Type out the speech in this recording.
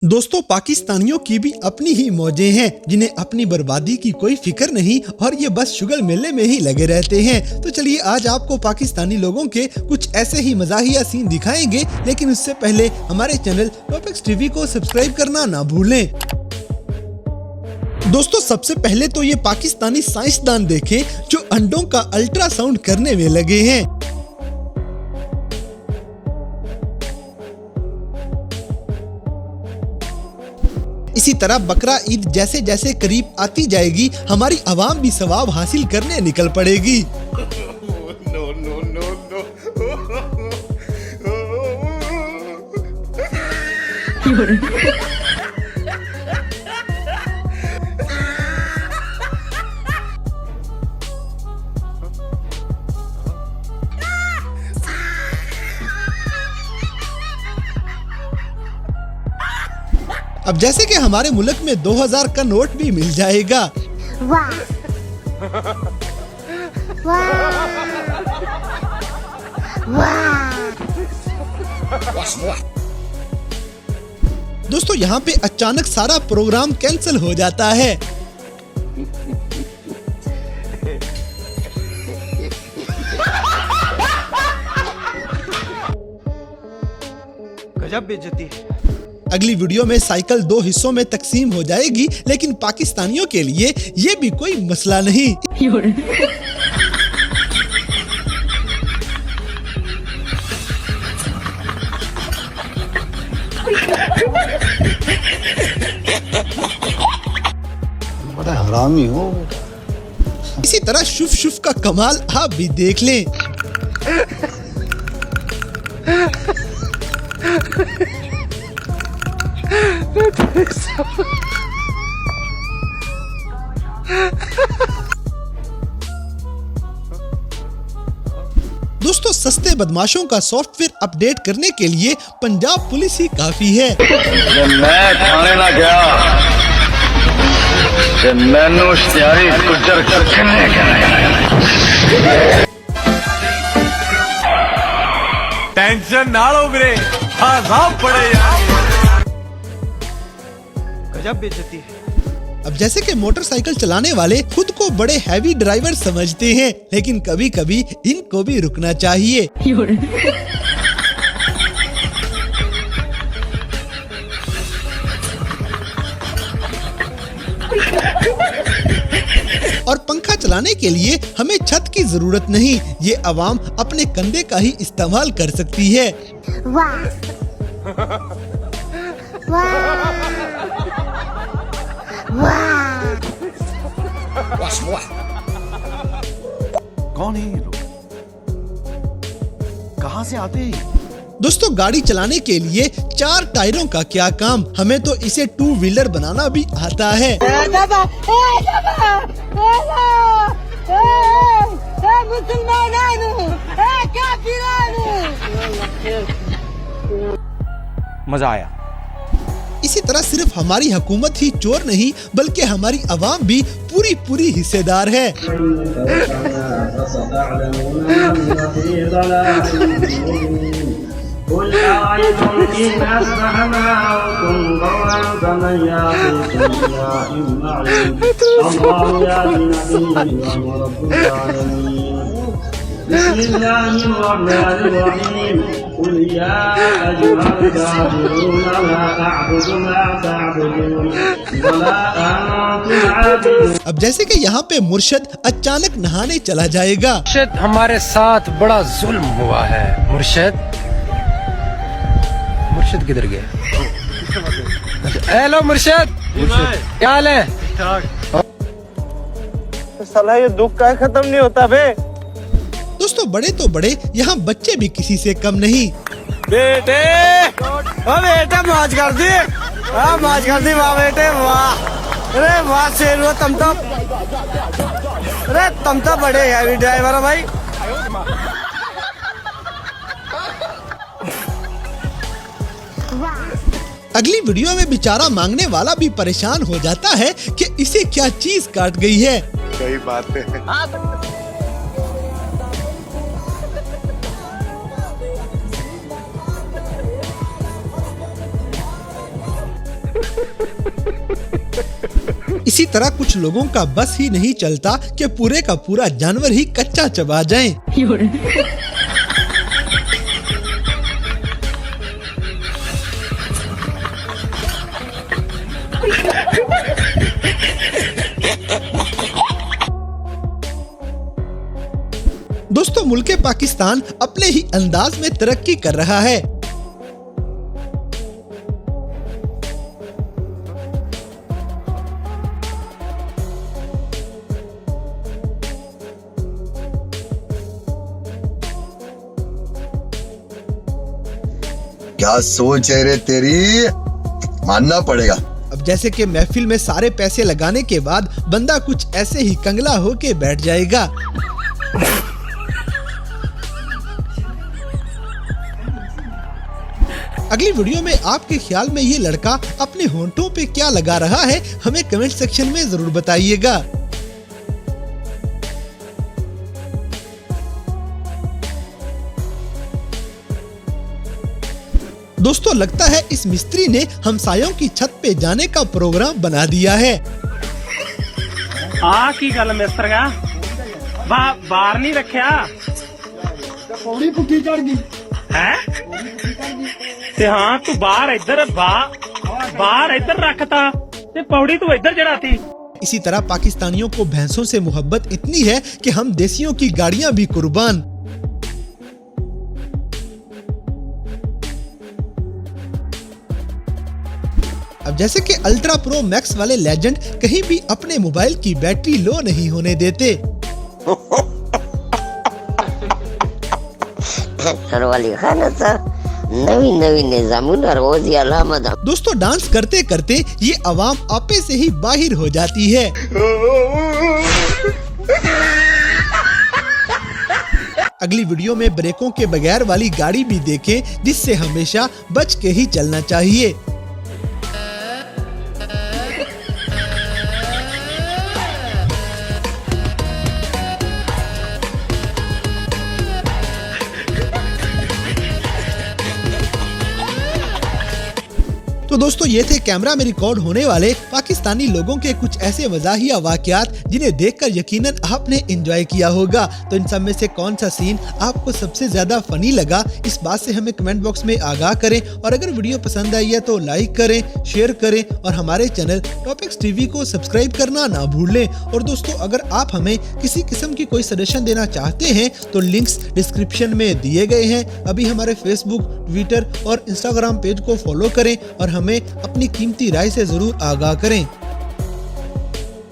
दोस्तों, पाकिस्तानियों की भी अपनी ही मौजें हैं जिन्हें अपनी बर्बादी की कोई फिक्र नहीं और ये बस शुगल मेले में ही लगे रहते हैं। तो चलिए आज आपको पाकिस्तानी लोगों के कुछ ऐसे ही मज़ाहिया सीन दिखाएंगे, लेकिन उससे पहले हमारे चैनल टॉपिक्स टीवी को सब्सक्राइब करना ना भूलें। दोस्तों, सबसे पहले तो ये पाकिस्तानी साइंसदान देखें जो अंडों का अल्ट्रासाउंड करने में लगे हैं। इसी तरह बकरा ईद जैसे जैसे करीब आती जाएगी, हमारी आवाम भी सवाब हासिल करने निकल पड़ेगी। अब जैसे कि हमारे मुल्क में 2000 का नोट भी मिल जाएगा। वाह वाह वाह। दोस्तों, यहाँ पे अचानक सारा प्रोग्राम कैंसिल हो जाता है। गजब बेइज्जती है। अगली वीडियो में साइकिल 2 हिस्सों में तकसीम हो जाएगी, लेकिन पाकिस्तानियों के लिए ये भी कोई मसला नहीं। बड़ा हरामी हो। इसी तरह शुफ शुफ का कमाल आप भी देख लें। दोस्तों, सस्ते बदमाशों का सॉफ्टवेयर अपडेट करने के लिए पंजाब पुलिस ही काफी है। जब मैं थाने ना गया, जब मैनू इश्तिहारी गुजर करने टेंशन ना लो मेरे, आजाब पड़े यार। गजब बेइज्जती है। अब जैसे कि मोटरसाइकिल चलाने वाले खुद को बड़े हैवी ड्राइवर समझते हैं, लेकिन कभी कभी इनको भी रुकना चाहिए। और पंखा चलाने के लिए हमें छत की जरूरत नहीं, ये आवाम अपने कंधे का ही इस्तेमाल कर सकती है। वाह वाह। कौन है ये लोग? कहाँ से आते हैं? दोस्तों, गाड़ी चलाने के लिए 4 टायरों का क्या काम, हमें तो इसे 2 व्हीलर बनाना भी आता है। मजा आया। इसी तरह सिर्फ हमारी हुकूमत ही चोर नहीं, बल्कि हमारी आवाम भी पूरी पूरी हिस्सेदार है। अब जैसे कि यहाँ पे मुर्शद अचानक नहाने चला जाएगा। मुर्शद, हमारे साथ बड़ा जुल्म हुआ है। मुर्शद किधर गया? हेलो मुर्शद, क्या हाल है? साला ये दुख का खत्म नहीं होता बे। दोस्तों, बड़े तो बड़े, यहाँ बच्चे भी किसी से कम नहीं। बेटे बेटे मौज कर दी, मौज कर दी। वाह बेटे वाह, अरे वाह शेर हो तुम तो। अरे तुम तो बड़े हैवी ड्राइवर हो भाई। अगली वीडियो में बेचारा मांगने वाला भी परेशान हो जाता है कि इसे क्या चीज काट गई है। सही बात है। इसी तरह कुछ लोगों का बस ही नहीं चलता कि पूरे का पूरा जानवर ही कच्चा चबा जाए। दोस्तों, मुल्क पाकिस्तान अपने ही अंदाज में तरक्की कर रहा है। क्या सोच है रे तेरी, मानना पड़ेगा। अब जैसे कि महफिल में सारे पैसे लगाने के बाद बंदा कुछ ऐसे ही कंगला होके बैठ जाएगा। अगली वीडियो में आपके ख्याल में ये लड़का अपने होंठों पे क्या लगा रहा है, हमें कमेंट सेक्शन में जरूर बताइएगा। दोस्तों, लगता है इस मिस्त्री ने हमसायों की छत पे जाने का प्रोग्राम बना दिया है। की गल मिस्तर बाहर नहीं रखा, पौड़ी पुट्ठी चढ़ गई है। हाँ, तू बाहर इधर बाहर इधर रखता ते पौड़ी तू इधर चढ़ाती। इसी तरह पाकिस्तानियों को भैंसों से मोहब्बत इतनी है कि हम देसियों की गाड़ियां भी कुर्बान। अब जैसे कि अल्ट्रा प्रो मैक्स वाले लेजेंड कहीं भी अपने मोबाइल की बैटरी लो नहीं होने देते। नवी निजामुन रोज ही अलामत। दोस्तों, डांस करते करते ये आवाम आपे से ही बाहिर हो जाती है। अगली वीडियो में ब्रेकों के बगैर वाली गाड़ी भी देखें, जिससे हमेशा बच के ही चलना चाहिए। तो दोस्तों, ये थे कैमरा में रिकॉर्ड होने वाले पाकिस्तानी लोगों के कुछ ऐसे मज़ाहिया वाक़यात जिन्हें देखकर यकीनन आपने एंजॉय किया होगा। तो इन सब में से कौन सा सीन आपको सबसे ज्यादा फनी लगा, इस बात से हमें कमेंट बॉक्स में आगाह करें। और अगर वीडियो पसंद आई है तो लाइक करें, शेयर करें और हमारे चैनल टॉपिक्स टीवी को सब्सक्राइब करना ना भूलें। और दोस्तों, अगर आप हमें किसी किस्म की कोई सजेशन देना चाहते हैं तो लिंक्स डिस्क्रिप्शन में दिए गए हैं। अभी हमारे फेसबुक, ट्विटर और इंस्टाग्राम पेज को फॉलो करें और हमें अपनी कीमती राय से जरूर आगाह करें।